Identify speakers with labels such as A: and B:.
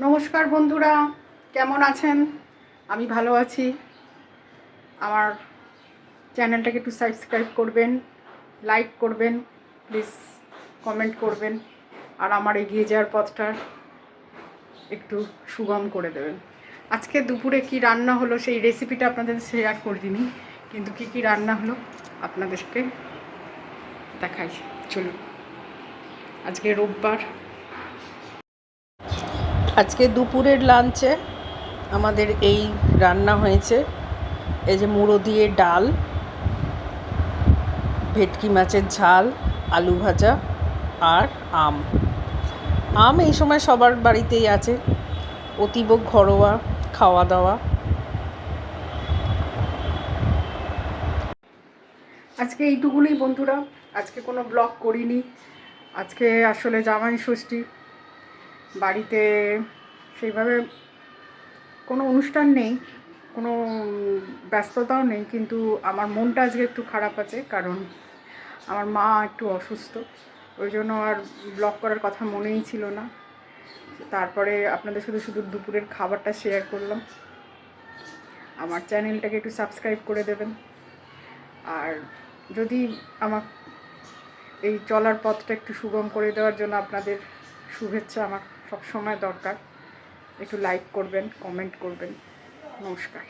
A: নমস্কার বন্ধুরা, কেমন আছেন? আমি ভালো আছি। আমার চ্যানেলটাকে একটু সাবস্ক্রাইব করবেন, লাইক করবেন, প্লিজ কমেন্ট করবেন, আর আমার এগিয়ে যাওয়ার পথটা একটু সুগম করে দেবেন। আজকে দুপুরে কি রান্না হলো সেই রেসিপিটা আপনাদের শেয়ার করিনি, কিন্তু কি রান্না হলো আপনাদেরকে দেখাই। চলুন। আজকে রোববার।
B: আজকে দুপুরের লাঞ্চে আমাদের এই রান্না হয়েছে, এই যে মুড়ো দিয়ে ডাল, ভেটকি মাছের ঝাল, আলু ভাজা আর আম এই সময় সবার বাড়িতেই আছে, অতীব ঘরোয়া খাওয়া দাওয়া।
A: আজকে এইটুকুনি বন্ধুরা, আজকে কোনো ব্লগ করিনি। আজকে আসলে জামাই ষষ্ঠী, বাড়িতে সেইভাবে কোনো অনুষ্ঠান নেই, কোনো ব্যস্ততাও নেই, কিন্তু আমার মনটা আজকে একটু খারাপ আছে, কারণ আমার মা একটু অসুস্থ, ওই জন্য আর ব্লগ করার কথা মনেই ছিল না। তারপরে আপনাদের সাথে শুধু দুপুরের খাবারটা শেয়ার করলাম। আমার চ্যানেলটাকে একটু সাবস্ক্রাইব করে দেবেন, আর যদি আমার এই চলার পথটা একটু সুগম করে দেওয়ার জন্য আপনাদের শুভেচ্ছা আমার সবসময় দরকার। একটু লাইক করবেন, কমেন্ট করবেন। নমস্কার।